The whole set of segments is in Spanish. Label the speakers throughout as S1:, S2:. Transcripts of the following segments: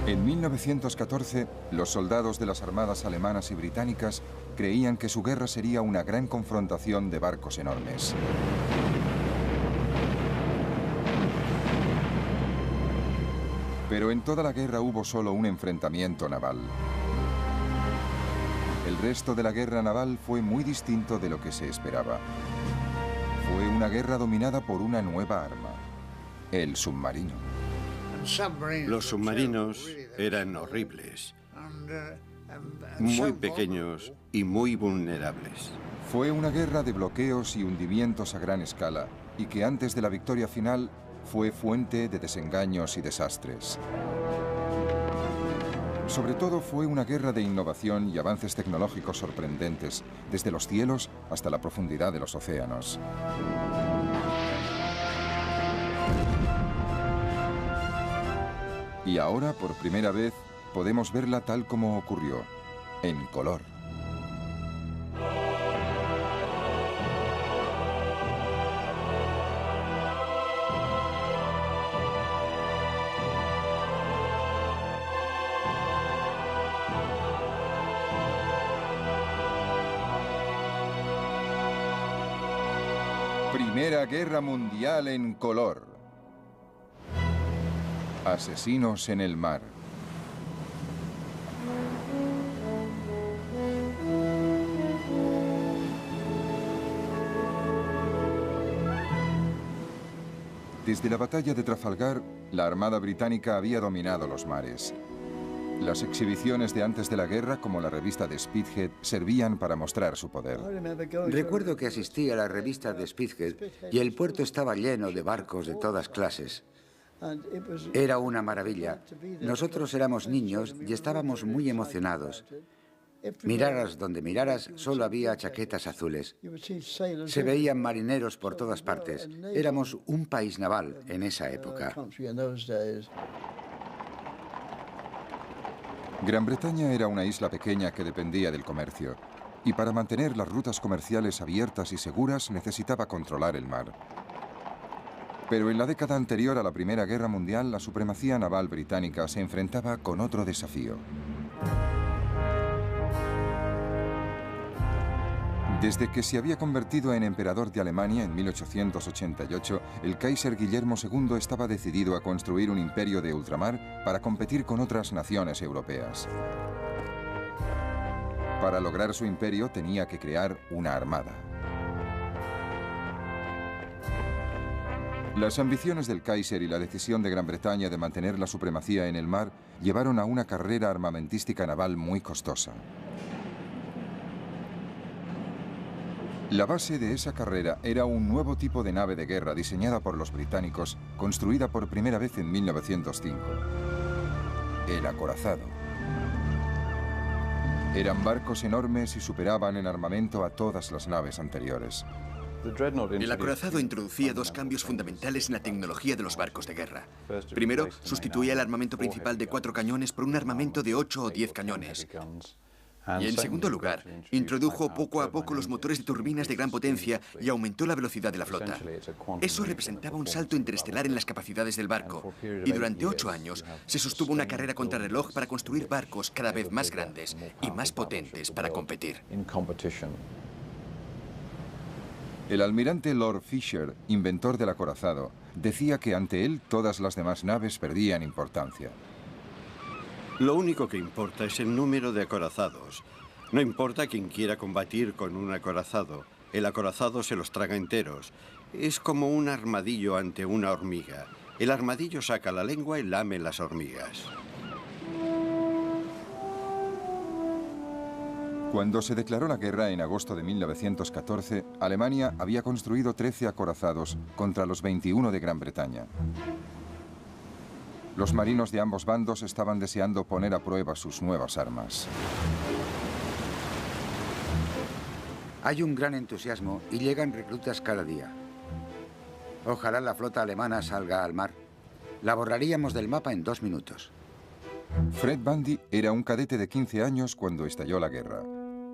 S1: En 1914, los soldados de las armadas alemanas y británicas creían que su guerra sería una gran confrontación de barcos enormes. Pero en toda la guerra hubo solo un enfrentamiento naval. El resto de la guerra naval fue muy distinto de lo que se esperaba. Fue una guerra dominada por una nueva arma, el submarino.
S2: Los submarinos eran horribles, muy pequeños y muy vulnerables.
S1: Fue una guerra de bloqueos y hundimientos a gran escala, y que antes de la victoria final fue fuente de desengaños y desastres. Sobre todo fue una guerra de innovación y avances tecnológicos sorprendentes, desde los cielos hasta la profundidad de los océanos. Y ahora, por primera vez, podemos verla tal como ocurrió, en color. Primera Guerra Mundial en color. Asesinos en el mar. Desde la batalla de Trafalgar, la Armada Británica había dominado los mares. Las exhibiciones de antes de la guerra, como la revista de Spithead, servían para mostrar su poder.
S3: Recuerdo que asistí a la revista de Spithead y el puerto estaba lleno de barcos de todas clases. Era una maravilla. Nosotros éramos niños y estábamos muy emocionados. Miraras donde miraras, solo había chaquetas azules. Se veían marineros por todas partes. Éramos un país naval en esa época.
S1: Gran Bretaña era una isla pequeña que dependía del comercio, y para mantener las rutas comerciales abiertas y seguras necesitaba controlar el mar. Pero en la década anterior a la Primera Guerra Mundial, la supremacía naval británica se enfrentaba con otro desafío. Desde que se había convertido en emperador de Alemania en 1888, el Kaiser Guillermo II estaba decidido a construir un imperio de ultramar para competir con otras naciones europeas. Para lograr su imperio tenía que crear una armada. Las ambiciones del Kaiser y la decisión de Gran Bretaña de mantener la supremacía en el mar llevaron a una carrera armamentística naval muy costosa. La base de esa carrera era un nuevo tipo de nave de guerra diseñada por los británicos, construida por primera vez en 1905. El acorazado. Eran barcos enormes y superaban en armamento a todas las naves anteriores.
S4: El acorazado introducía dos cambios fundamentales en la tecnología de los barcos de guerra. Primero, sustituía el armamento principal de 4 cañones por un armamento de 8 o 10 cañones. Y en segundo lugar, introdujo poco a poco los motores de turbinas de gran potencia y aumentó la velocidad de la flota. Eso representaba un salto interestelar en las capacidades del barco. Y durante 8 años se sostuvo una carrera contrarreloj para construir barcos cada vez más grandes y más potentes para competir.
S1: El almirante Lord Fisher, inventor del acorazado, decía que ante él todas las demás naves perdían importancia.
S2: Lo único que importa es el número de acorazados. No importa quién quiera combatir con un acorazado. El acorazado se los traga enteros. Es como un armadillo ante una hormiga. El armadillo saca la lengua y lame las hormigas.
S1: Cuando se declaró la guerra en agosto de 1914, Alemania había construido 13 acorazados contra los 21 de Gran Bretaña. Los marinos de ambos bandos estaban deseando poner a prueba sus nuevas armas.
S3: Hay un gran entusiasmo y llegan reclutas cada día. Ojalá la flota alemana salga al mar. La borraríamos del mapa en 2 minutos.
S1: Fred Bundy era un cadete de 15 años cuando estalló la guerra.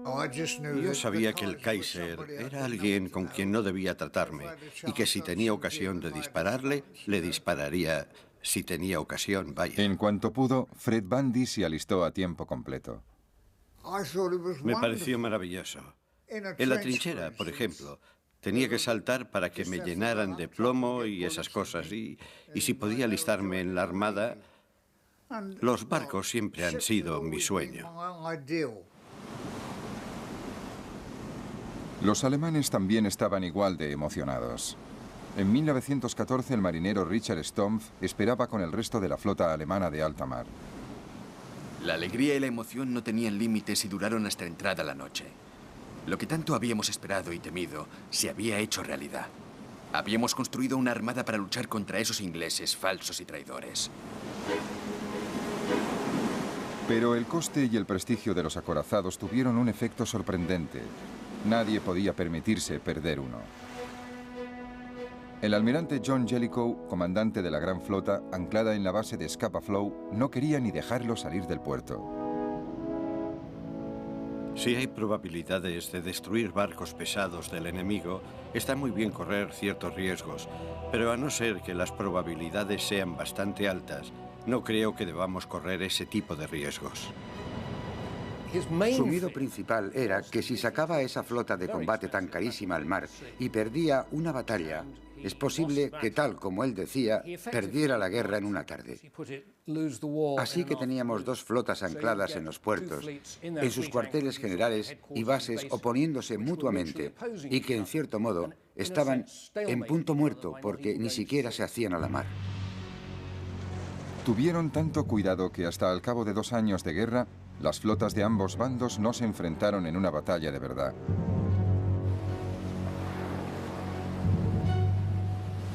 S2: Yo sabía que el Kaiser era alguien con quien no debía tratarme y que si tenía ocasión de dispararle, le dispararía si tenía ocasión, vaya.
S1: En cuanto pudo, Fred Bundy se alistó a tiempo completo.
S2: Me pareció maravilloso. En la trinchera, por ejemplo, tenía que saltar para que me llenaran de plomo y esas cosas. Y si podía alistarme en la armada, los barcos siempre han sido mi sueño.
S1: Los alemanes también estaban igual de emocionados. En 1914 el marinero Richard Stumpf esperaba con el resto de la flota alemana de alta mar.
S4: La alegría y la emoción no tenían límites y duraron hasta entrada la noche. Lo que tanto habíamos esperado y temido se había hecho realidad. Habíamos construido una armada para luchar contra esos ingleses falsos y traidores.
S1: Pero el coste y el prestigio de los acorazados tuvieron un efecto sorprendente. Nadie podía permitirse perder uno. El almirante John Jellicoe, comandante de la gran flota, anclada en la base de Scapa Flow, no quería ni dejarlo salir del puerto.
S2: Si hay probabilidades de destruir barcos pesados del enemigo, está muy bien correr ciertos riesgos, pero a no ser que las probabilidades sean bastante altas, no creo que debamos correr ese tipo de riesgos.
S3: Su miedo principal era que si sacaba esa flota de combate tan carísima al mar y perdía una batalla, es posible que, tal como él decía, perdiera la guerra en una tarde. Así que teníamos dos flotas ancladas en los puertos, en sus cuarteles generales y bases oponiéndose mutuamente, y que, en cierto modo, estaban en punto muerto porque ni siquiera se hacían a la mar.
S1: Tuvieron tanto cuidado que hasta al cabo de 2 años de guerra, las flotas de ambos bandos no se enfrentaron en una batalla de verdad.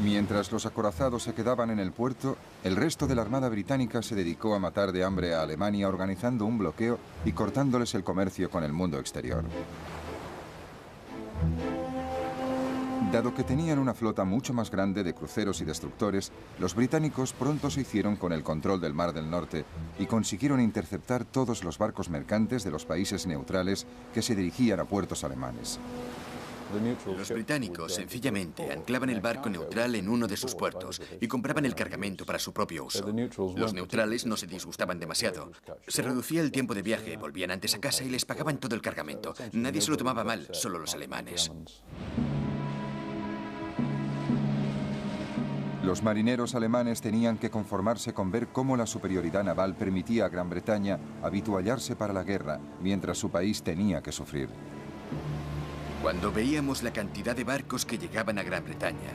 S1: Mientras los acorazados se quedaban en el puerto, el resto de la Armada Británica se dedicó a matar de hambre a Alemania organizando un bloqueo y cortándoles el comercio con el mundo exterior. Dado que tenían una flota mucho más grande de cruceros y destructores, los británicos pronto se hicieron con el control del Mar del Norte y consiguieron interceptar todos los barcos mercantes de los países neutrales que se dirigían a puertos alemanes.
S4: Los británicos sencillamente anclaban el barco neutral en uno de sus puertos y compraban el cargamento para su propio uso. Los neutrales no se disgustaban demasiado. Se reducía el tiempo de viaje, volvían antes a casa y les pagaban todo el cargamento. Nadie se lo tomaba mal, solo los alemanes.
S1: Los marineros alemanes tenían que conformarse con ver cómo la superioridad naval permitía a Gran Bretaña habituallarse para la guerra, mientras su país tenía que sufrir.
S4: Cuando veíamos la cantidad de barcos que llegaban a Gran Bretaña,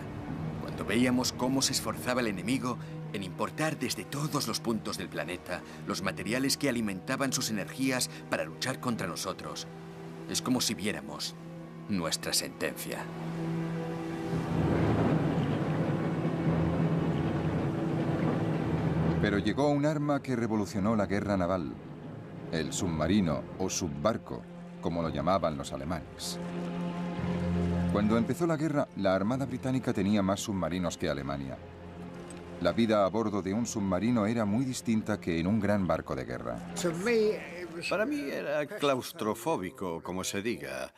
S4: cuando veíamos cómo se esforzaba el enemigo en importar desde todos los puntos del planeta los materiales que alimentaban sus energías para luchar contra nosotros, es como si viéramos nuestra sentencia.
S1: Pero llegó un arma que revolucionó la guerra naval, el submarino o subbarco, como lo llamaban los alemanes. Cuando empezó la guerra, la Armada Británica tenía más submarinos que Alemania. La vida a bordo de un submarino era muy distinta que en un gran barco de guerra.
S2: Para mí era claustrofóbico, como se diga.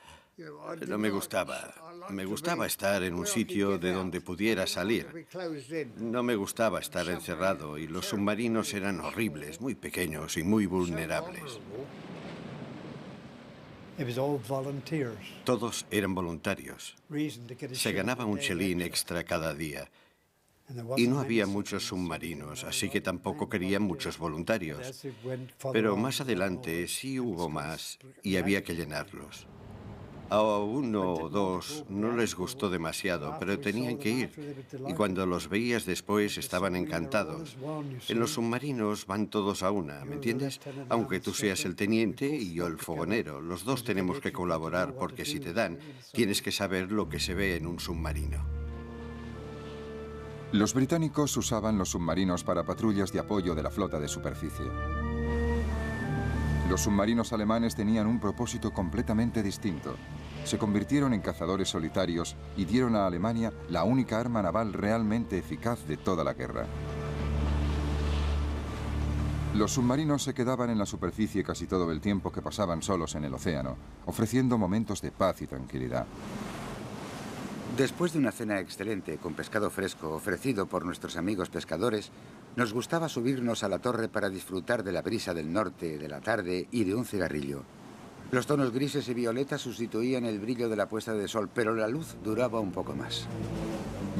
S2: No me gustaba. Me gustaba estar en un sitio de donde pudiera salir. No me gustaba estar encerrado y los submarinos eran horribles, muy pequeños y muy vulnerables. Todos eran voluntarios. Se ganaba un chelín extra cada día. Y no había muchos submarinos, así que tampoco querían muchos voluntarios. Pero más adelante sí hubo más y había que llenarlos. A 1 o 2 no les gustó demasiado, pero tenían que ir. Y cuando los veías después estaban encantados. En los submarinos van todos a una, ¿me entiendes? Aunque tú seas el teniente y yo el fogonero, los dos tenemos que colaborar porque si te dan, tienes que saber lo que se ve en un submarino.
S1: Los británicos usaban los submarinos para patrullas de apoyo de la flota de superficie. Los submarinos alemanes tenían un propósito completamente distinto. Se convirtieron en cazadores solitarios y dieron a Alemania la única arma naval realmente eficaz de toda la guerra. Los submarinos se quedaban en la superficie casi todo el tiempo que pasaban solos en el océano, ofreciendo momentos de paz y tranquilidad.
S3: Después de una cena excelente con pescado fresco ofrecido por nuestros amigos pescadores, nos gustaba subirnos a la torre para disfrutar de la brisa del norte, de la tarde y de un cigarrillo. Los tonos grises y violetas sustituían el brillo de la puesta de sol, pero la luz duraba un poco más.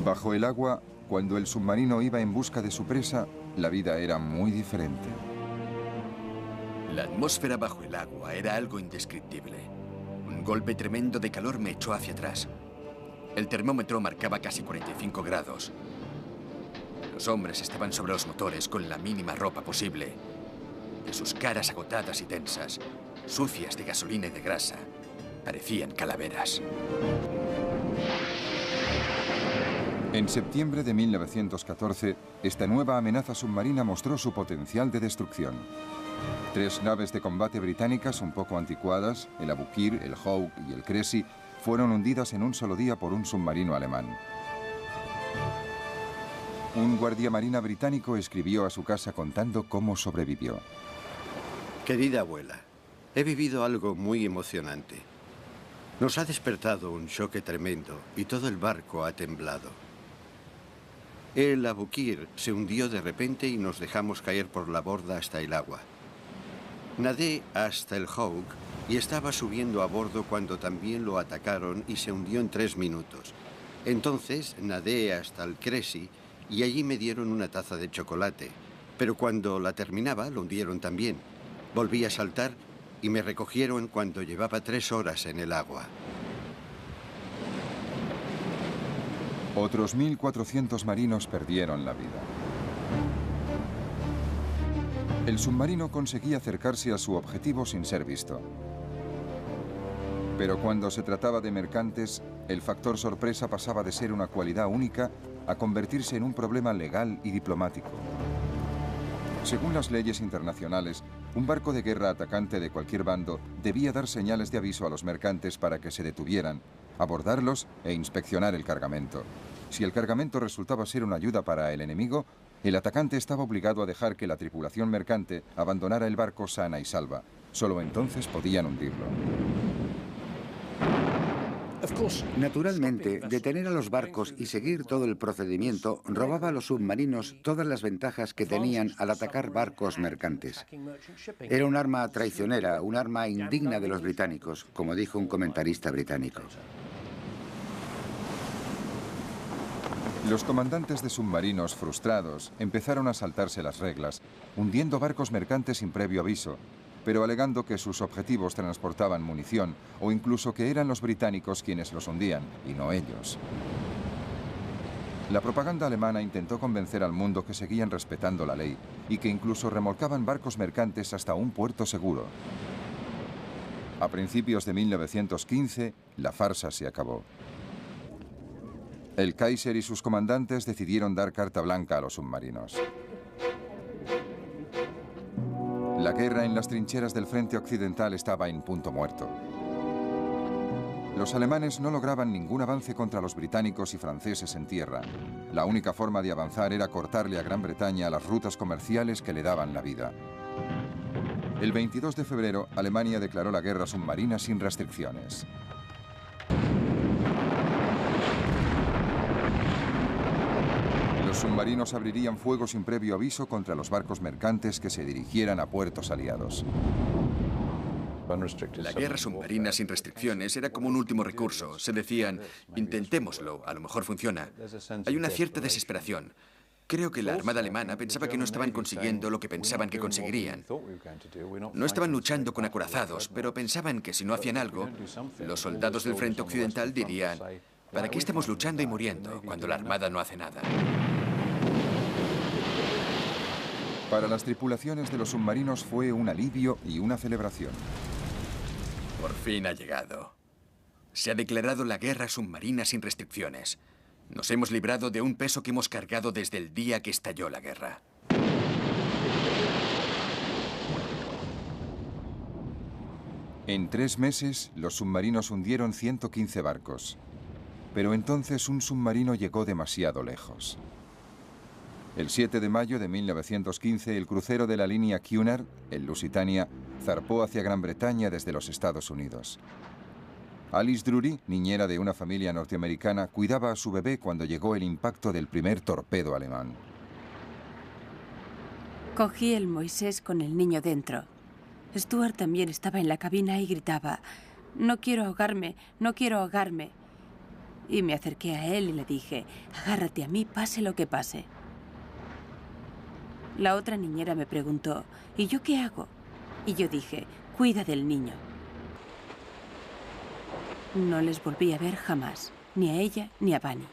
S1: Bajo el agua, cuando el submarino iba en busca de su presa, la vida era muy diferente.
S4: La atmósfera bajo el agua era algo indescriptible. Un golpe tremendo de calor me echó hacia atrás. El termómetro marcaba casi 45 grados. Los hombres estaban sobre los motores con la mínima ropa posible. De sus caras agotadas y tensas, sucias de gasolina y de grasa, parecían calaveras.
S1: En septiembre de 1914, esta nueva amenaza submarina mostró su potencial de destrucción. 3 naves de combate británicas un poco anticuadas, el Aboukir, el Hawk y el Cressy, fueron hundidas en un solo día por un submarino alemán. Un guardiamarina británico escribió a su casa contando cómo sobrevivió.
S2: Querida abuela, he vivido algo muy emocionante. Nos ha despertado un choque tremendo y todo el barco ha temblado. El Aboukir se hundió de repente y nos dejamos caer por la borda hasta el agua. Nadé hasta el Hawk y estaba subiendo a bordo cuando también lo atacaron y se hundió en 3 minutos. Entonces nadé hasta el Cressy y allí me dieron una taza de chocolate, pero cuando la terminaba lo hundieron también. Volví a saltar y me recogieron cuando llevaba 3 horas en el agua.
S1: Otros 1.400 marinos perdieron la vida. El submarino conseguía acercarse a su objetivo sin ser visto. Pero cuando se trataba de mercantes, el factor sorpresa pasaba de ser una cualidad única a convertirse en un problema legal y diplomático. Según las leyes internacionales, un barco de guerra atacante de cualquier bando debía dar señales de aviso a los mercantes para que se detuvieran, abordarlos e inspeccionar el cargamento. Si el cargamento resultaba ser una ayuda para el enemigo, el atacante estaba obligado a dejar que la tripulación mercante abandonara el barco sana y salva. Solo entonces podían hundirlo.
S3: Naturalmente, detener a los barcos y seguir todo el procedimiento robaba a los submarinos todas las ventajas que tenían al atacar barcos mercantes. Era un arma traicionera, un arma indigna de los británicos, como dijo un comentarista británico.
S1: Los comandantes de submarinos, frustrados, empezaron a saltarse las reglas, hundiendo barcos mercantes sin previo aviso, pero alegando que sus objetivos transportaban munición o incluso que eran los británicos quienes los hundían y no ellos. La propaganda alemana intentó convencer al mundo que seguían respetando la ley y que incluso remolcaban barcos mercantes hasta un puerto seguro. A principios de 1915, la farsa se acabó. El Kaiser y sus comandantes decidieron dar carta blanca a los submarinos. La guerra en las trincheras del frente occidental estaba en punto muerto. Los alemanes no lograban ningún avance contra los británicos y franceses en tierra. La única forma de avanzar era cortarle a Gran Bretaña las rutas comerciales que le daban la vida. El 22 de febrero, Alemania declaró la guerra submarina sin restricciones. Los submarinos abrirían fuego sin previo aviso contra los barcos mercantes que se dirigieran a puertos aliados.
S4: La guerra submarina sin restricciones era como un último recurso. Se decían, intentémoslo, a lo mejor funciona. Hay una cierta desesperación. Creo que la Armada alemana pensaba que no estaban consiguiendo lo que pensaban que conseguirían. No estaban luchando con acorazados, pero pensaban que si no hacían algo, los soldados del frente occidental dirían, ¿para qué estamos luchando y muriendo cuando la Armada no hace nada?
S1: Para las tripulaciones de los submarinos fue un alivio y una celebración.
S4: Por fin ha llegado. Se ha declarado la guerra submarina sin restricciones. Nos hemos librado de un peso que hemos cargado desde el día que estalló la guerra.
S1: En 3 meses, los submarinos hundieron 115 barcos. Pero entonces un submarino llegó demasiado lejos. El 7 de mayo de 1915, el crucero de la línea Cunard, el Lusitania, zarpó hacia Gran Bretaña desde los Estados Unidos. Alice Drury, niñera de una familia norteamericana, cuidaba a su bebé cuando llegó el impacto del primer torpedo alemán.
S5: Cogí el Moisés con el niño dentro. Stuart también estaba en la cabina y gritaba: «No quiero ahogarme, no quiero ahogarme». Y me acerqué a él y le dije: «Agárrate a mí, pase lo que pase». La otra niñera me preguntó: «¿Y yo qué hago?». Y yo dije: «Cuida del niño». No les volví a ver jamás, ni a ella ni a Bunny.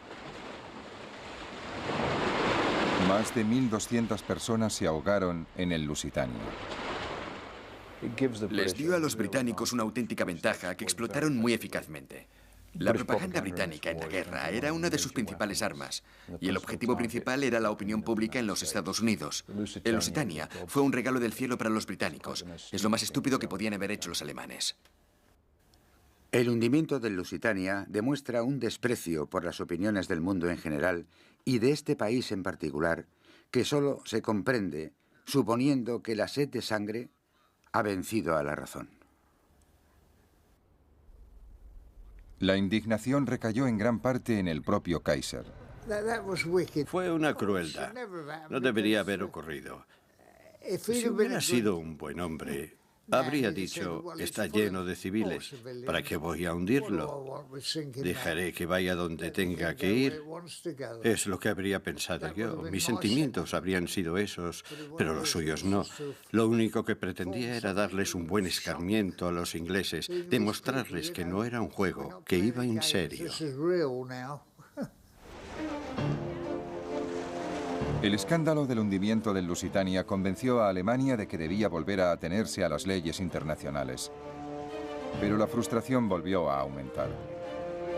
S1: Más de 1.200 personas se ahogaron en el Lusitania.
S4: Les dio a los británicos una auténtica ventaja que explotaron muy eficazmente. La propaganda británica en la guerra era una de sus principales armas, y el objetivo principal era la opinión pública en los Estados Unidos. El Lusitania fue un regalo del cielo para los británicos. Es lo más estúpido que podían haber hecho los alemanes.
S3: El hundimiento del Lusitania demuestra un desprecio por las opiniones del mundo en general y de este país en particular, que solo se comprende suponiendo que la sed de sangre ha vencido a la razón.
S1: La indignación recayó en gran parte en el propio Kaiser.
S2: Fue una crueldad. No debería haber ocurrido. Si hubiera sido un buen hombre, habría dicho: está lleno de civiles, ¿para qué voy a hundirlo? Dejaré que vaya donde tenga que ir. Es lo que habría pensado yo. Mis sentimientos habrían sido esos, pero los suyos no. Lo único que pretendía era darles un buen escarmiento a los ingleses, demostrarles que no era un juego, que iba en serio.
S1: El escándalo del hundimiento del Lusitania convenció a Alemania de que debía volver a atenerse a las leyes internacionales. Pero la frustración volvió a aumentar.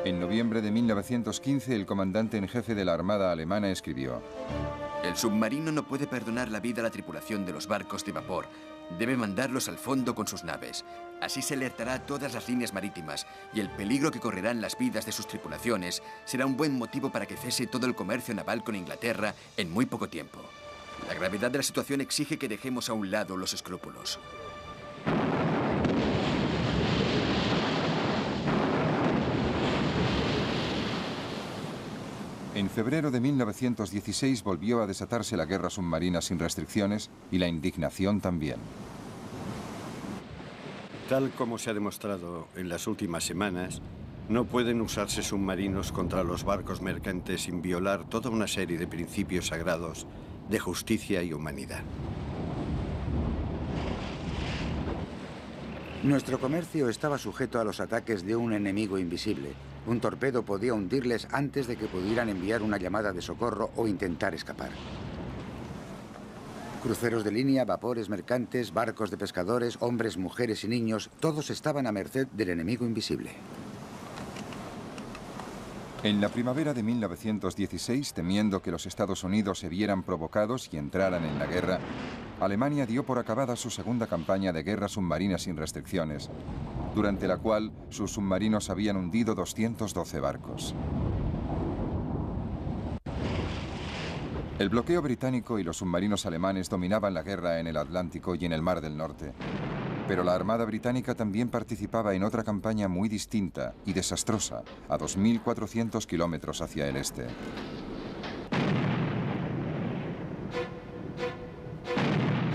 S1: En noviembre de 1915, el comandante en jefe de la Armada alemana escribió:
S4: El submarino no puede perdonar la vida a la tripulación de los barcos de vapor. Debe mandarlos al fondo con sus naves. Así se alertará a todas las líneas marítimas y el peligro que correrán las vidas de sus tripulaciones será un buen motivo para que cese todo el comercio naval con Inglaterra en muy poco tiempo. La gravedad de la situación exige que dejemos a un lado los escrúpulos.
S1: En febrero de 1916 volvió a desatarse la guerra submarina sin restricciones y la indignación también.
S2: Tal como se ha demostrado en las últimas semanas, no pueden usarse submarinos contra los barcos mercantes sin violar toda una serie de principios sagrados de justicia y humanidad.
S3: Nuestro comercio estaba sujeto a los ataques de un enemigo invisible. Un torpedo podía hundirles antes de que pudieran enviar una llamada de socorro o intentar escapar. Cruceros de línea, vapores mercantes, barcos de pescadores, hombres, mujeres y niños, todos estaban a merced del enemigo invisible.
S1: En la primavera de 1916, temiendo que los Estados Unidos se vieran provocados y entraran en la guerra, Alemania dio por acabada su segunda campaña de guerra submarina sin restricciones, durante la cual sus submarinos habían hundido 212 barcos. El bloqueo británico y los submarinos alemanes dominaban la guerra en el Atlántico y en el Mar del Norte. Pero la Armada Británica también participaba en otra campaña muy distinta y desastrosa, a 2.400 kilómetros hacia el este.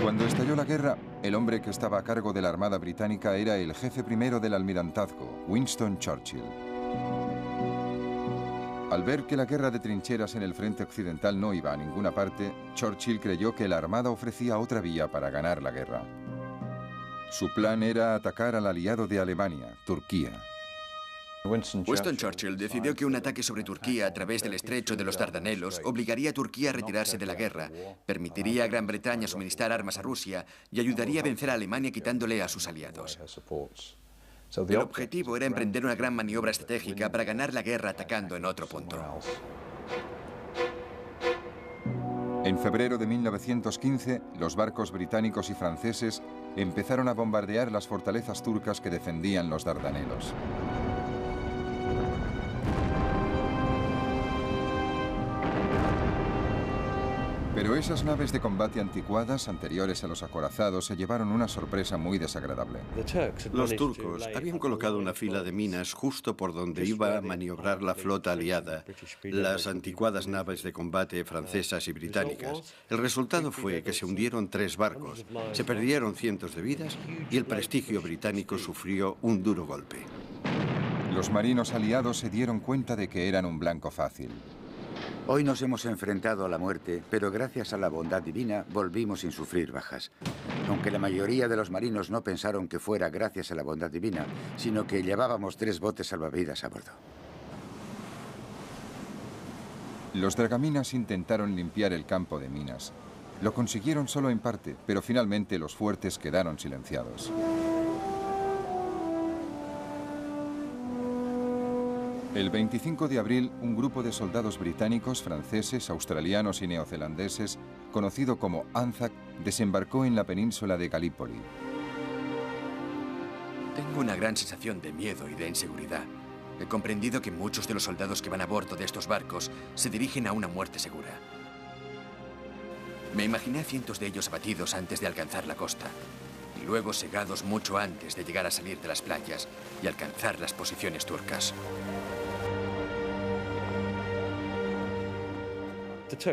S1: Cuando estalló la guerra, el hombre que estaba a cargo de la Armada Británica era el jefe primero del almirantazgo, Winston Churchill. Al ver que la guerra de trincheras en el frente occidental no iba a ninguna parte, Churchill creyó que la Armada ofrecía otra vía para ganar la guerra. Su plan era atacar al aliado de Alemania, Turquía.
S4: Winston Churchill decidió que un ataque sobre Turquía a través del estrecho de los Dardanelos obligaría a Turquía a retirarse de la guerra, permitiría a Gran Bretaña suministrar armas a Rusia y ayudaría a vencer a Alemania quitándole a sus aliados. El objetivo era emprender una gran maniobra estratégica para ganar la guerra atacando en otro punto.
S1: En febrero de 1915, los barcos británicos y franceses empezaron a bombardear las fortalezas turcas que defendían los Dardanelos. Pero esas naves de combate anticuadas, anteriores a los acorazados, se llevaron una sorpresa muy desagradable.
S2: Los turcos habían colocado una fila de minas justo por donde iba a maniobrar la flota aliada, las anticuadas naves de combate francesas y británicas. El resultado fue que se hundieron 3 barcos, se perdieron cientos de vidas y el prestigio británico sufrió un duro golpe.
S1: Los marinos aliados se dieron cuenta de que eran un blanco fácil.
S3: Hoy nos hemos enfrentado a la muerte, pero gracias a la bondad divina volvimos sin sufrir bajas. Aunque la mayoría de los marinos no pensaron que fuera gracias a la bondad divina, sino que llevábamos 3 botes salvavidas a bordo.
S1: Los dragaminas intentaron limpiar el campo de minas. Lo consiguieron solo en parte, pero finalmente los fuertes quedaron silenciados. El 25 de abril, un grupo de soldados británicos, franceses, australianos y neozelandeses, conocido como ANZAC, desembarcó en la península de Galípoli.
S4: Tengo una gran sensación de miedo y de inseguridad. He comprendido que muchos de los soldados que van a bordo de estos barcos se dirigen a una muerte segura. Me imaginé a cientos de ellos abatidos antes de alcanzar la costa, y luego segados mucho antes de llegar a salir de las playas y alcanzar las posiciones turcas.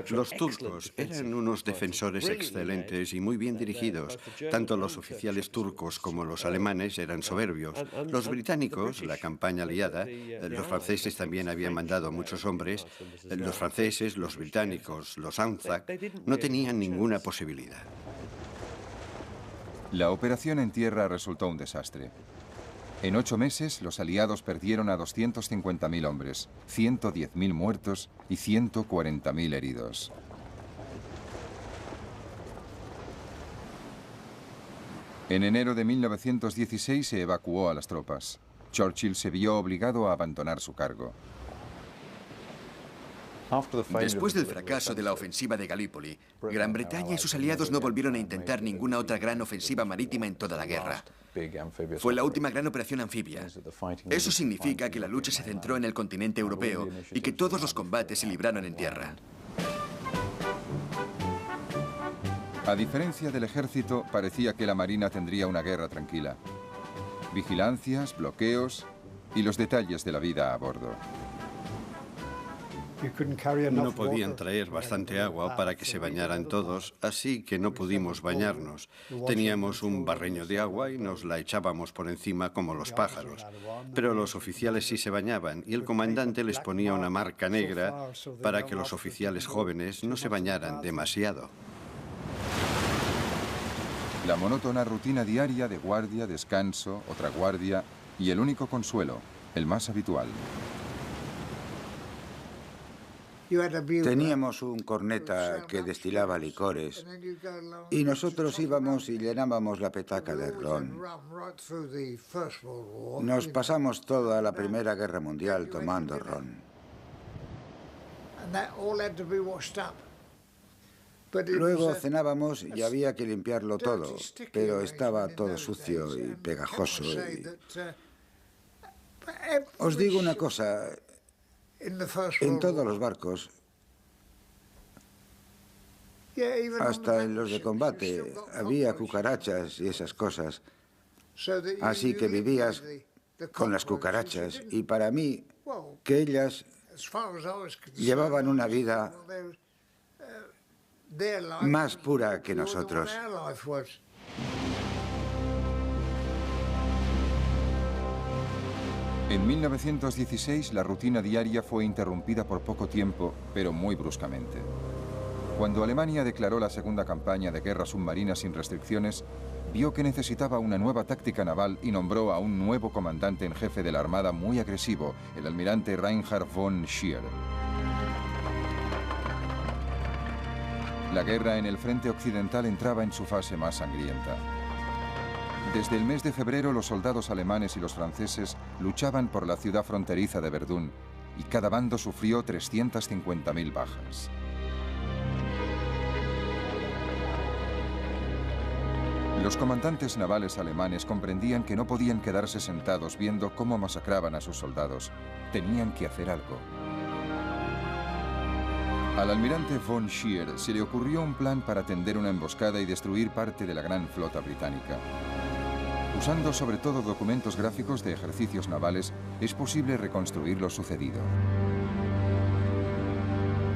S2: Los turcos eran unos defensores excelentes y muy bien dirigidos. Tanto los oficiales turcos como los alemanes eran soberbios. Los británicos, la campaña aliada, los franceses también habían mandado muchos hombres. Los franceses, los británicos, los ANZAC, no tenían ninguna posibilidad.
S1: La operación en tierra resultó un desastre. En 8 meses, los aliados perdieron a 250.000 hombres, 110.000 muertos y 140.000 heridos. En enero de 1916 se evacuó a las tropas. Churchill se vio obligado a abandonar su cargo.
S4: Después del fracaso de la ofensiva de Galípoli, Gran Bretaña y sus aliados no volvieron a intentar ninguna otra gran ofensiva marítima en toda la guerra. Fue la última gran operación anfibia. Eso significa que la lucha se centró en el continente europeo y que todos los combates se libraron en tierra.
S1: A diferencia del ejército, parecía que la marina tendría una guerra tranquila. Vigilancias, bloqueos y los detalles de la vida a bordo.
S2: No podían traer bastante agua para que se bañaran todos, así que no pudimos bañarnos. Teníamos un barreño de agua y nos la echábamos por encima como los pájaros. Pero los oficiales sí se bañaban y el comandante les ponía una marca negra para que los oficiales jóvenes no se bañaran demasiado.
S1: La monótona rutina diaria de guardia, descanso, otra guardia y el único consuelo, el más habitual.
S3: Teníamos un corneta que destilaba licores y nosotros íbamos y llenábamos la petaca de ron. Nos pasamos toda la Primera Guerra Mundial tomando ron. Luego cenábamos y había que limpiarlo todo, pero estaba todo sucio y pegajoso. Os digo una cosa. En todos los barcos, hasta en los de combate, había cucarachas y esas cosas. Así que vivías con las cucarachas y para mí, que ellas llevaban una vida más pura que nosotros.
S1: En 1916, la rutina diaria fue interrumpida por poco tiempo, pero muy bruscamente. Cuando Alemania declaró la segunda campaña de guerra submarina sin restricciones, vio que necesitaba una nueva táctica naval y nombró a un nuevo comandante en jefe de la Armada muy agresivo, el almirante Reinhard von Scheer. La guerra en el frente occidental entraba en su fase más sangrienta. Desde el mes de febrero, los soldados alemanes y los franceses luchaban por la ciudad fronteriza de Verdún y cada bando sufrió 350.000 bajas. Los comandantes navales alemanes comprendían que no podían quedarse sentados viendo cómo masacraban a sus soldados. Tenían que hacer algo. Al almirante von Scheer se le ocurrió un plan para tender una emboscada y destruir parte de la gran flota británica. Usando sobre todo documentos gráficos de ejercicios navales, es posible reconstruir lo sucedido.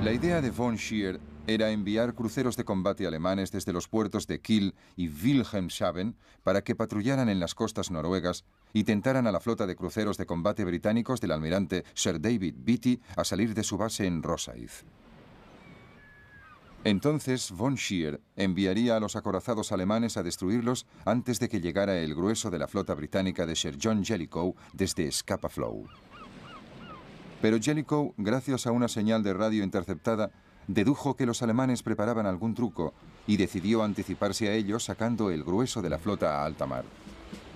S1: La idea de von Scheer era enviar cruceros de combate alemanes desde los puertos de Kiel y Wilhelmshaven para que patrullaran en las costas noruegas y tentaran a la flota de cruceros de combate británicos del almirante Sir David Beatty a salir de su base en Rosyth. Entonces, von Scheer enviaría a los acorazados alemanes a destruirlos antes de que llegara el grueso de la flota británica de Sir John Jellicoe desde Scapa Flow. Pero Jellicoe, gracias a una señal de radio interceptada, dedujo que los alemanes preparaban algún truco y decidió anticiparse a ellos sacando el grueso de la flota a alta mar.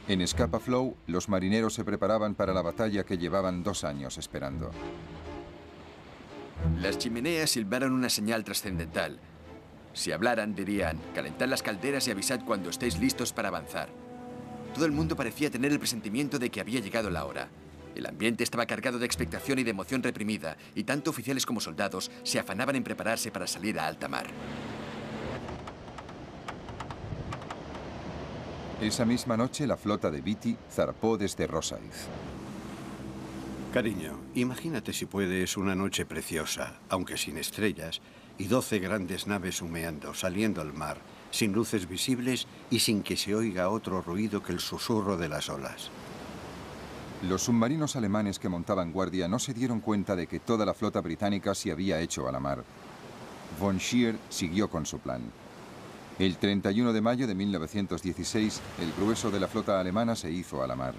S1: En Scapa Flow, los marineros se preparaban para la batalla que llevaban 2 años esperando.
S4: Las chimeneas silbaron una señal trascendental. Si hablaran, dirían: calentad las calderas y avisad cuando estéis listos para avanzar. Todo el mundo parecía tener el presentimiento de que había llegado la hora. El ambiente estaba cargado de expectación y de emoción reprimida, y tanto oficiales como soldados se afanaban en prepararse para salir a alta mar.
S1: Esa misma noche, la flota de Beatty zarpó desde Rosyth.
S2: Cariño, imagínate si puedes una noche preciosa, aunque sin estrellas, y 12 grandes naves humeando, saliendo al mar, sin luces visibles y sin que se oiga otro ruido que el susurro de las olas.
S1: Los submarinos alemanes que montaban guardia no se dieron cuenta de que toda la flota británica se había hecho a la mar. Von Scheer siguió con su plan. El 31 de mayo de 1916, el grueso de la flota alemana se hizo a la mar.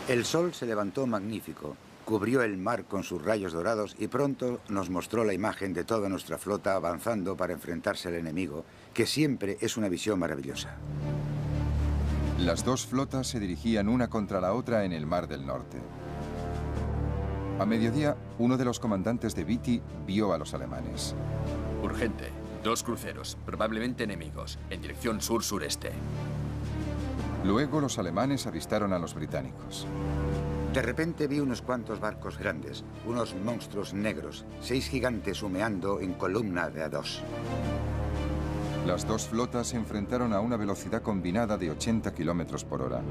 S3: El sol se levantó magnífico, cubrió el mar con sus rayos dorados y pronto nos mostró la imagen de toda nuestra flota avanzando para enfrentarse al enemigo, que siempre es una visión maravillosa.
S1: Las dos flotas se dirigían una contra la otra en el Mar del Norte. A mediodía, uno de los comandantes de Beatty vio a los alemanes.
S4: Urgente. 2 cruceros, probablemente enemigos, en dirección sur-sureste.
S1: Luego los alemanes avistaron a los británicos.
S3: De repente vi unos cuantos barcos grandes, unos monstruos negros, 6 gigantes humeando en columna de a 2.
S1: Las dos flotas se enfrentaron a una velocidad combinada de 80 kilómetros por hora.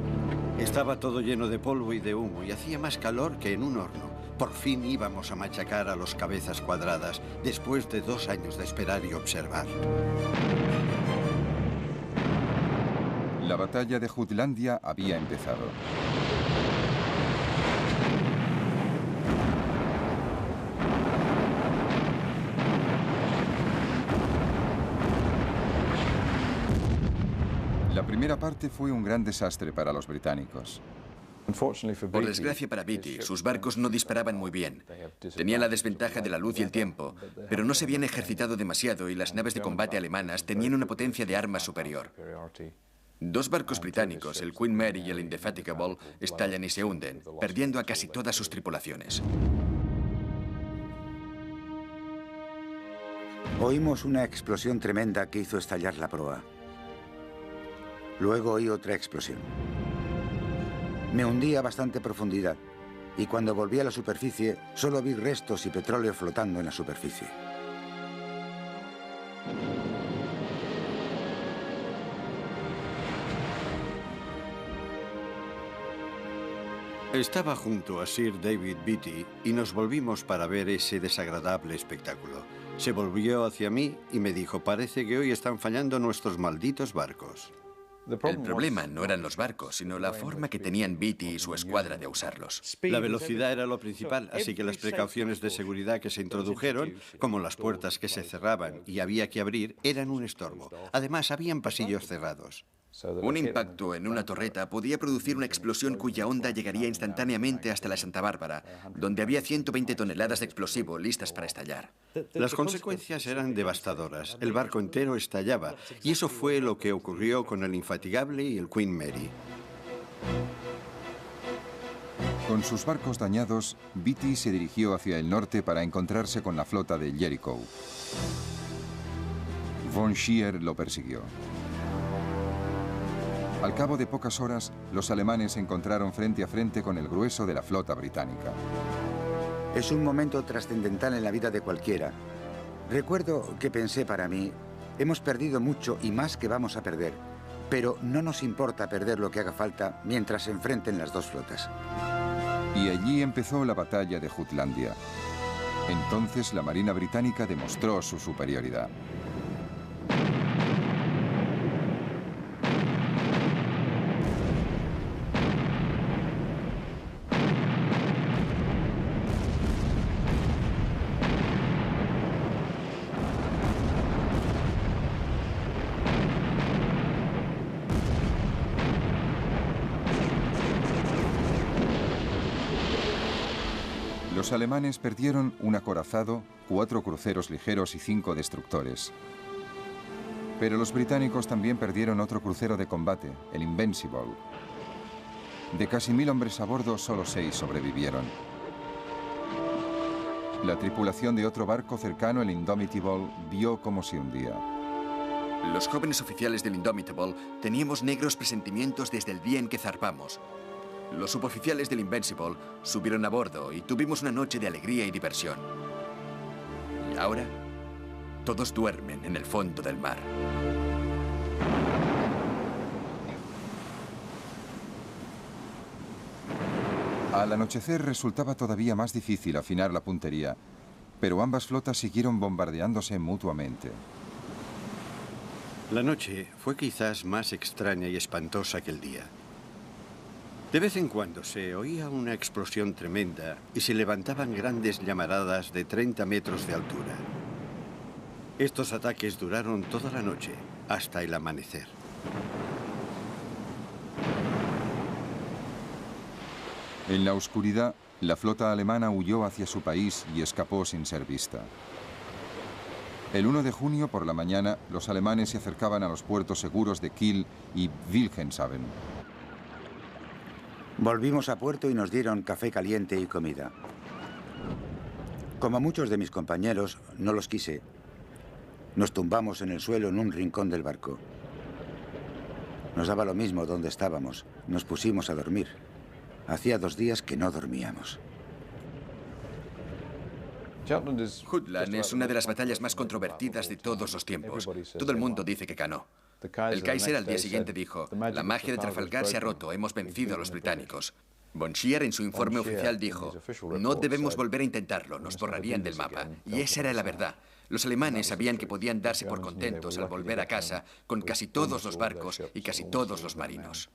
S2: Estaba todo lleno de polvo y de humo y hacía más calor que en un horno. Por fin íbamos a machacar a los cabezas cuadradas después de 2 años de esperar y observar.
S1: La batalla de Jutlandia había empezado. La primera parte fue un gran desastre para los británicos.
S4: Por desgracia para Beatty, sus barcos no disparaban muy bien. Tenían la desventaja de la luz y el tiempo, pero no se habían ejercitado demasiado y las naves de combate alemanas tenían una potencia de armas superior. 2 barcos británicos, el Queen Mary y el Indefatigable, estallan y se hunden, perdiendo a casi todas sus tripulaciones.
S3: Oímos una explosión tremenda que hizo estallar la proa. Luego oí otra explosión. Me hundí a bastante profundidad y cuando volví a la superficie solo vi restos y petróleo flotando en la superficie.
S2: Estaba junto a Sir David Beatty y nos volvimos para ver ese desagradable espectáculo. Se volvió hacia mí y me dijo: parece que hoy están fallando nuestros malditos barcos.
S4: El problema no eran los barcos, sino la forma que tenían Beatty y su escuadra de usarlos.
S2: La velocidad era lo principal, así que las precauciones de seguridad que se introdujeron, como las puertas que se cerraban y había que abrir, eran un estorbo. Además, habían pasillos cerrados.
S4: Un impacto en una torreta podía producir una explosión cuya onda llegaría instantáneamente hasta la Santa Bárbara, donde había 120 toneladas de explosivo listas para estallar.
S2: Las consecuencias eran devastadoras. El barco entero estallaba, y eso fue lo que ocurrió con el Infatigable y el Queen Mary.
S1: Con sus barcos dañados, Beatty se dirigió hacia el norte para encontrarse con la flota de Jellicoe. Von Scheer lo persiguió. Al cabo de pocas horas, los alemanes se encontraron frente a frente con el grueso de la flota británica.
S3: Es un momento trascendental en la vida de cualquiera. Recuerdo que pensé para mí, hemos perdido mucho y más que vamos a perder, pero no nos importa perder lo que haga falta mientras se enfrenten las dos flotas.
S1: Y allí empezó la batalla de Jutlandia. Entonces la Marina británica demostró su superioridad. Los alemanes perdieron un acorazado, 4 cruceros ligeros y 5 destructores. Pero los británicos también perdieron otro crucero de combate, el Invincible. De casi 1000 hombres a bordo, solo 6 sobrevivieron. La tripulación de otro barco cercano, el Indomitable, vio cómo se hundía.
S4: Los jóvenes oficiales del Indomitable teníamos negros presentimientos desde el día en que zarpamos. Los suboficiales del Invincible subieron a bordo y tuvimos una noche de alegría y diversión. Y ahora, todos duermen en el fondo del mar.
S1: Al anochecer resultaba todavía más difícil afinar la puntería, pero ambas flotas siguieron bombardeándose mutuamente.
S2: La noche fue quizás más extraña y espantosa que el día. De vez en cuando se oía una explosión tremenda y se levantaban grandes llamaradas de 30 metros de altura. Estos ataques duraron toda la noche, hasta el amanecer.
S1: En la oscuridad, la flota alemana huyó hacia su país y escapó sin ser vista. El 1 de junio por la mañana, los alemanes se acercaban a los puertos seguros de Kiel y Wilhelmshaven.
S3: Volvimos a puerto y nos dieron café caliente y comida. Como muchos de mis compañeros, no los quise. Nos tumbamos en el suelo en un rincón del barco. Nos daba lo mismo donde estábamos. Nos pusimos a dormir. Hacía 2 días que no dormíamos.
S4: Jutland es una de las batallas más controvertidas de todos los tiempos. Todo el mundo dice que ganó. El Kaiser al día siguiente dijo, la magia de Trafalgar se ha roto, hemos vencido a los británicos. Von Scheer en su informe oficial dijo, no debemos volver a intentarlo, nos borrarían del mapa. Y esa era la verdad. Los alemanes sabían que podían darse por contentos al volver a casa con casi todos los barcos y casi todos los marinos.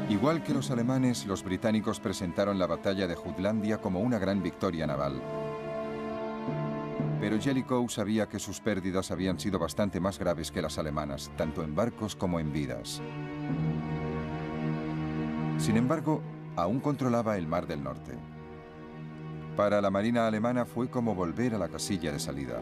S1: Igual que los alemanes, los británicos presentaron la batalla de Jutlandia como una gran victoria naval. Pero Jellicoe sabía que sus pérdidas habían sido bastante más graves que las alemanas, tanto en barcos como en vidas. Sin embargo, aún controlaba el Mar del Norte. Para la Marina alemana fue como volver a la casilla de salida.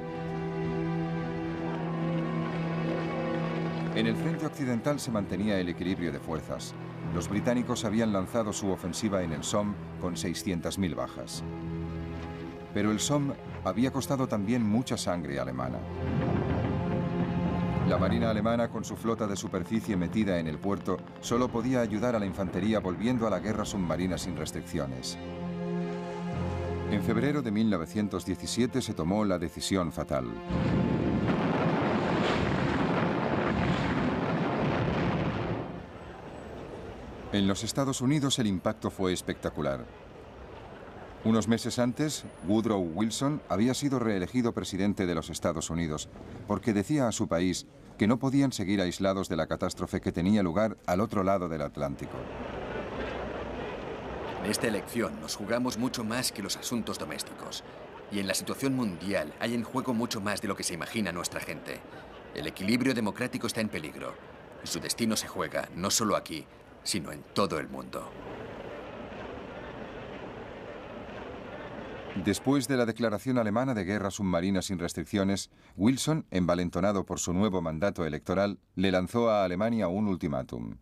S1: En el frente occidental se mantenía el equilibrio de fuerzas. Los británicos habían lanzado su ofensiva en el Somme con 600.000 bajas. Pero el Somme había costado también mucha sangre alemana. La Marina alemana, con su flota de superficie metida en el puerto, solo podía ayudar a la infantería volviendo a la guerra submarina sin restricciones. En febrero de 1917 se tomó la decisión fatal. En los Estados Unidos el impacto fue espectacular. Unos meses antes, Woodrow Wilson había sido reelegido presidente de los Estados Unidos porque decía a su país que no podían seguir aislados de la catástrofe que tenía lugar al otro lado del Atlántico.
S4: En esta elección nos jugamos mucho más que los asuntos domésticos. Y en la situación mundial hay en juego mucho más de lo que se imagina nuestra gente. El equilibrio democrático está en peligro. Y su destino se juega no solo aquí, sino en todo el mundo.
S1: Después de la declaración alemana de guerra submarina sin restricciones, Wilson, envalentonado por su nuevo mandato electoral, le lanzó a Alemania un ultimátum.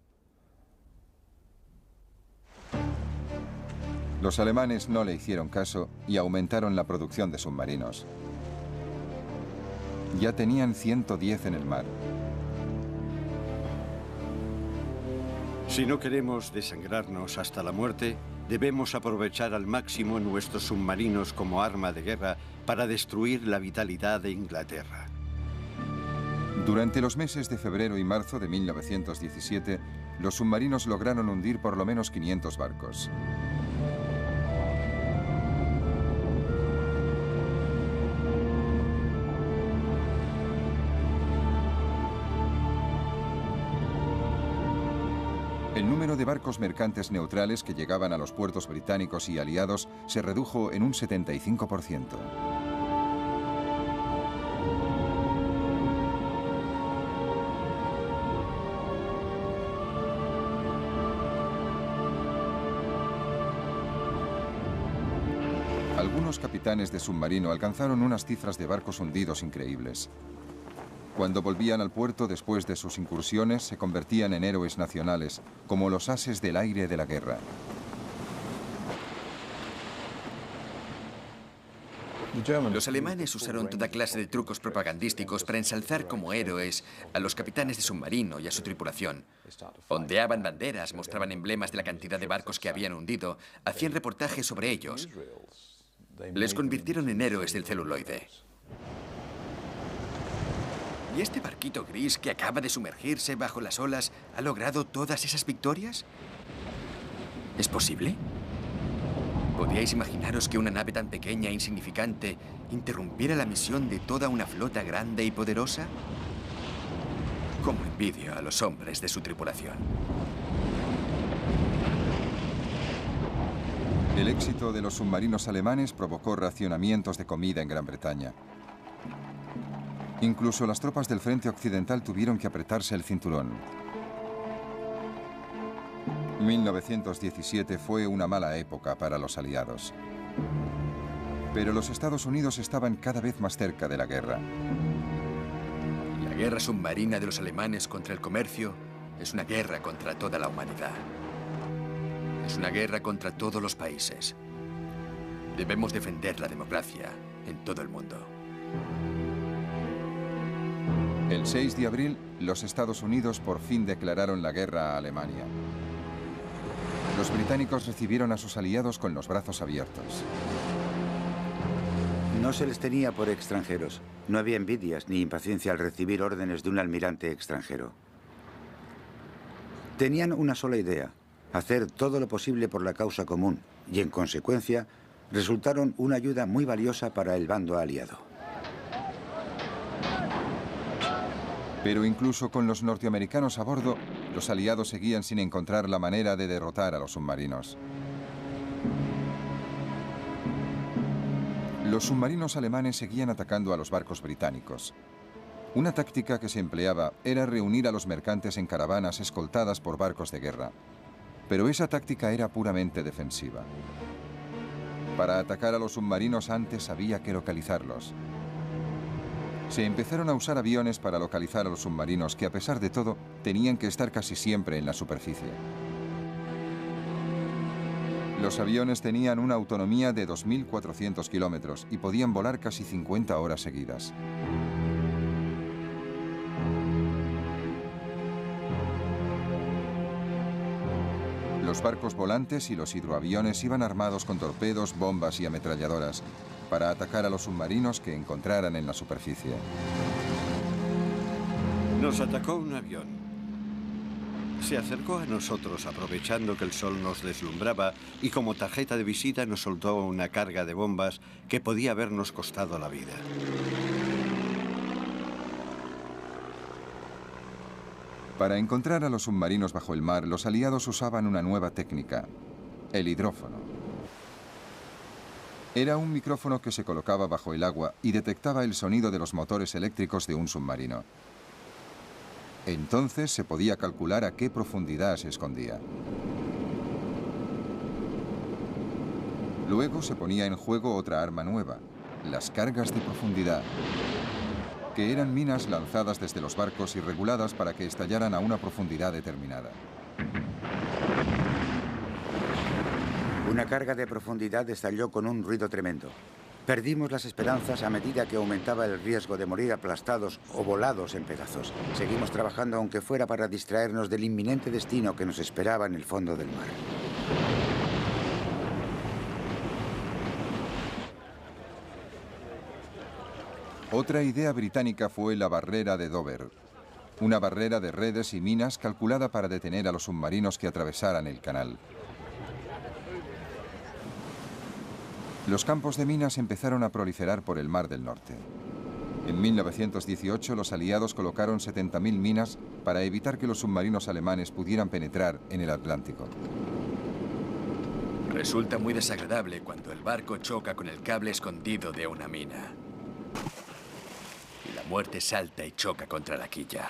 S1: Los alemanes no le hicieron caso y aumentaron la producción de submarinos. Ya tenían 110 en el mar.
S2: Si no queremos desangrarnos hasta la muerte, debemos aprovechar al máximo nuestros submarinos como arma de guerra para destruir la vitalidad de Inglaterra.
S1: Durante los meses de febrero y marzo de 1917, los submarinos lograron hundir por lo menos 500 barcos. El número de barcos mercantes neutrales que llegaban a los puertos británicos y aliados se redujo en un 75%. Algunos capitanes de submarino alcanzaron unas cifras de barcos hundidos increíbles. Cuando volvían al puerto después de sus incursiones, se convertían en héroes nacionales, como los ases del aire de la guerra.
S4: Los alemanes usaron toda clase de trucos propagandísticos para ensalzar como héroes a los capitanes de submarino y a su tripulación. Ondeaban banderas, mostraban emblemas de la cantidad de barcos que habían hundido, hacían reportajes sobre ellos. Les convirtieron en héroes del celuloide. ¿Y este barquito gris que acaba de sumergirse bajo las olas ha logrado todas esas victorias? ¿Es posible? ¿Podríais imaginaros que una nave tan pequeña e insignificante interrumpiera la misión de toda una flota grande y poderosa? Como envidio a los hombres de su tripulación.
S1: El éxito de los submarinos alemanes provocó racionamientos de comida en Gran Bretaña. Incluso las tropas del frente occidental tuvieron que apretarse el cinturón. 1917 fue una mala época para los aliados. Pero los Estados Unidos estaban cada vez más cerca de la guerra.
S4: La guerra submarina de los alemanes contra el comercio es una guerra contra toda la humanidad. Es una guerra contra todos los países. Debemos defender la democracia en todo el mundo.
S1: El 6 de abril, los Estados Unidos por fin declararon la guerra a Alemania. Los británicos recibieron a sus aliados con los brazos abiertos.
S3: No se les tenía por extranjeros. No había envidias ni impaciencia al recibir órdenes de un almirante extranjero. Tenían una sola idea: hacer todo lo posible por la causa común, y en consecuencia resultaron una ayuda muy valiosa para el bando aliado.
S1: Pero incluso con los norteamericanos a bordo, los aliados seguían sin encontrar la manera de derrotar a los submarinos. Los submarinos alemanes seguían atacando a los barcos británicos. Una táctica que se empleaba era reunir a los mercantes en caravanas escoltadas por barcos de guerra. Pero esa táctica era puramente defensiva. Para atacar a los submarinos antes había que localizarlos. Se empezaron a usar aviones para localizar a los submarinos que, a pesar de todo, tenían que estar casi siempre en la superficie. Los aviones tenían una autonomía de 2.400 kilómetros y podían volar casi 50 horas seguidas. Los barcos volantes y los hidroaviones iban armados con torpedos, bombas y ametralladoras para atacar a los submarinos que encontraran en la superficie.
S2: Nos atacó un avión. Se acercó a nosotros aprovechando que el sol nos deslumbraba y como tarjeta de visita nos soltó una carga de bombas que podía habernos costado la vida.
S1: Para encontrar a los submarinos bajo el mar, los aliados usaban una nueva técnica: el hidrófono. Era un micrófono que se colocaba bajo el agua y detectaba el sonido de los motores eléctricos de un submarino. Entonces se podía calcular a qué profundidad se escondía. Luego se ponía en juego otra arma nueva: las cargas de profundidad, que eran minas lanzadas desde los barcos y reguladas para que estallaran a una profundidad determinada.
S3: Una carga de profundidad estalló con un ruido tremendo. Perdimos las esperanzas a medida que aumentaba el riesgo de morir aplastados o volados en pedazos. Seguimos trabajando aunque fuera para distraernos del inminente destino que nos esperaba en el fondo del mar.
S1: Otra idea británica fue la barrera de Dover, una barrera de redes y minas calculada para detener a los submarinos que atravesaran el canal. Los campos de minas empezaron a proliferar por el Mar del Norte. En 1918 los aliados colocaron 70.000 minas para evitar que los submarinos alemanes pudieran penetrar en el Atlántico.
S4: Resulta muy desagradable cuando el barco choca con el cable escondido de una mina. Y la muerte salta y choca contra la quilla.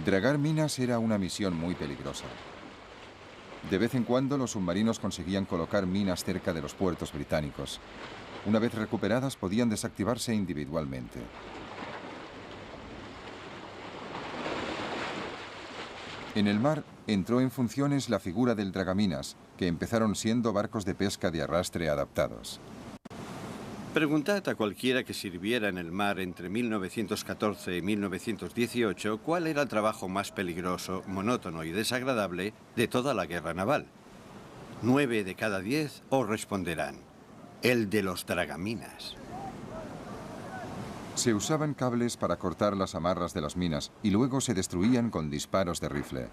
S1: Dragar minas era una misión muy peligrosa. De vez en cuando los submarinos conseguían colocar minas cerca de los puertos británicos. Una vez recuperadas podían desactivarse individualmente. En el mar entró en funciones la figura del dragaminas, que empezaron siendo barcos de pesca de arrastre adaptados.
S2: Preguntad a cualquiera que sirviera en el mar entre 1914 y 1918 cuál era el trabajo más peligroso, monótono y desagradable de toda la guerra naval. 9 de cada 10 os responderán: el de los dragaminas.
S1: Se usaban cables para cortar las amarras de las minas y luego se destruían con disparos de rifle.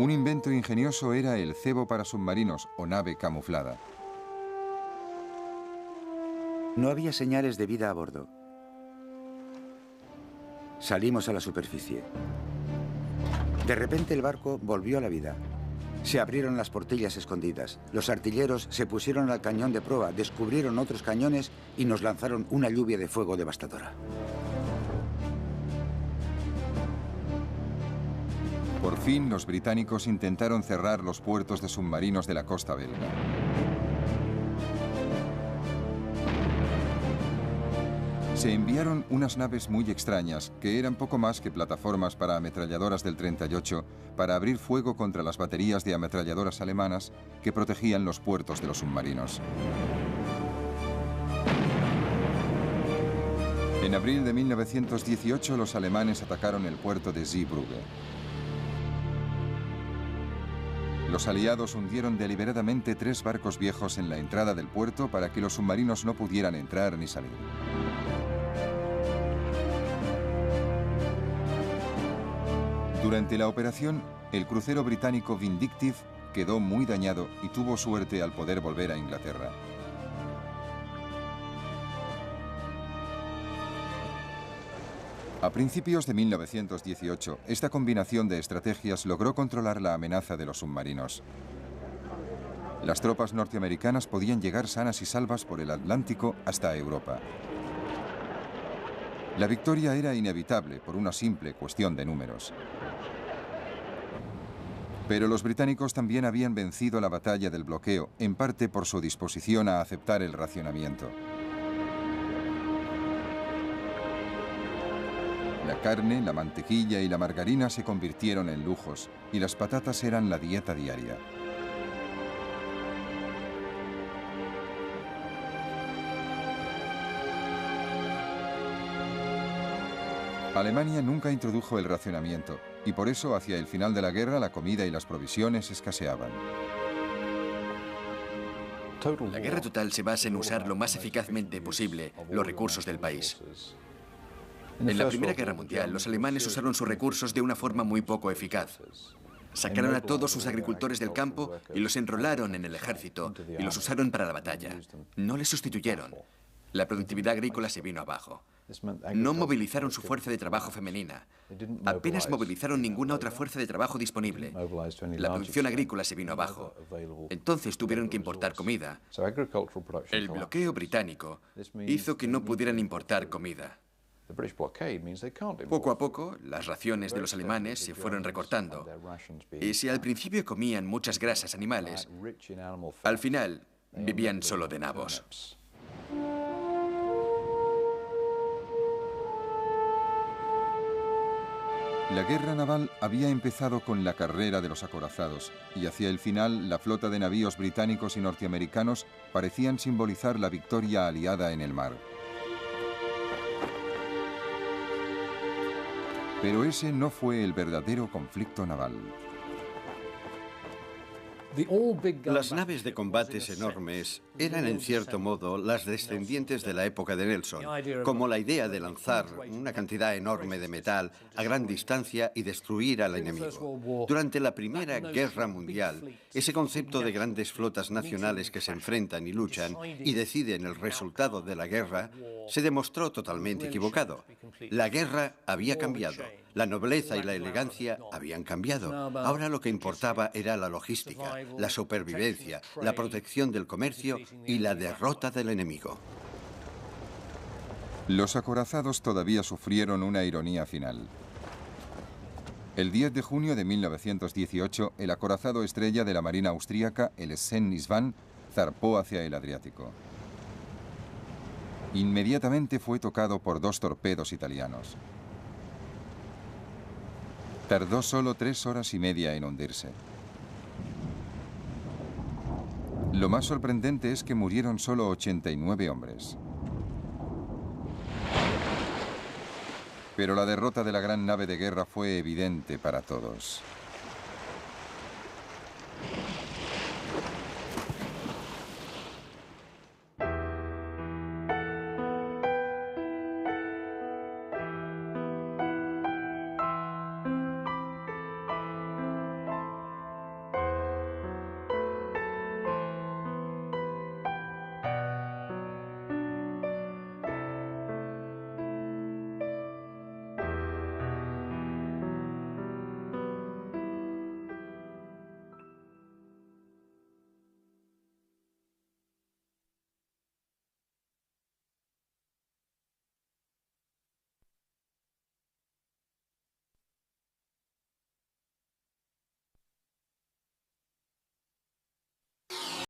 S1: Un invento ingenioso era el cebo para submarinos o nave camuflada.
S3: No había señales de vida a bordo. Salimos a la superficie. De repente el barco volvió a la vida. Se abrieron las portillas escondidas. Los artilleros se pusieron al cañón de proa, descubrieron otros cañones y nos lanzaron una lluvia de fuego devastadora.
S1: Por fin, los británicos intentaron cerrar los puertos de submarinos de la costa belga. Se enviaron unas naves muy extrañas, que eran poco más que plataformas para ametralladoras del 38, para abrir fuego contra las baterías de ametralladoras alemanas que protegían los puertos de los submarinos. En abril de 1918, los alemanes atacaron el puerto de Zeebrugge. Los aliados hundieron deliberadamente 3 barcos viejos en la entrada del puerto para que los submarinos no pudieran entrar ni salir. Durante la operación, el crucero británico Vindictive quedó muy dañado y tuvo suerte al poder volver a Inglaterra. A principios de 1918, esta combinación de estrategias logró controlar la amenaza de los submarinos. Las tropas norteamericanas podían llegar sanas y salvas por el Atlántico hasta Europa. La victoria era inevitable por una simple cuestión de números. Pero los británicos también habían vencido la batalla del bloqueo, en parte por su disposición a aceptar el racionamiento. La carne, la mantequilla y la margarina se convirtieron en lujos, y las patatas eran la dieta diaria. Alemania nunca introdujo el racionamiento, y por eso hacia el final de la guerra la comida y las provisiones escaseaban.
S4: La guerra total se basa en usar lo más eficazmente posible los recursos del país. En la Primera Guerra Mundial, los alemanes usaron sus recursos de una forma muy poco eficaz. Sacaron a todos sus agricultores del campo y los enrolaron en el ejército y los usaron para la batalla. No les sustituyeron. La productividad agrícola se vino abajo. No movilizaron su fuerza de trabajo femenina. Apenas movilizaron ninguna otra fuerza de trabajo disponible. La producción agrícola se vino abajo. Entonces tuvieron que importar comida. El bloqueo británico hizo que no pudieran importar comida. Poco a poco, las raciones de los alemanes se fueron recortando. Y si al principio comían muchas grasas animales, al final vivían solo de nabos.
S1: La guerra naval había empezado con la carrera de los acorazados y hacia el final la flota de navíos británicos y norteamericanos parecían simbolizar la victoria aliada en el mar. Pero ese no fue el verdadero conflicto naval.
S2: Las naves de combates enormes eran en cierto modo las descendientes de la época de Nelson, como la idea de lanzar una cantidad enorme de metal a gran distancia y destruir al enemigo. Durante la Primera Guerra Mundial, ese concepto de grandes flotas nacionales que se enfrentan y luchan y deciden el resultado de la guerra se demostró totalmente equivocado. La guerra había cambiado. La nobleza y la elegancia habían cambiado. Ahora lo que importaba era la logística, la supervivencia, la protección del comercio y la derrota del enemigo.
S1: Los acorazados todavía sufrieron una ironía final. El 10 de junio de 1918, el acorazado estrella de la Marina austríaca, el Sven-Isván, zarpó hacia el Adriático. Inmediatamente fue tocado por 2 torpedos italianos. Tardó solo 3 horas y media en hundirse. Lo más sorprendente es que murieron solo 89 hombres. Pero la derrota de la gran nave de guerra fue evidente para todos.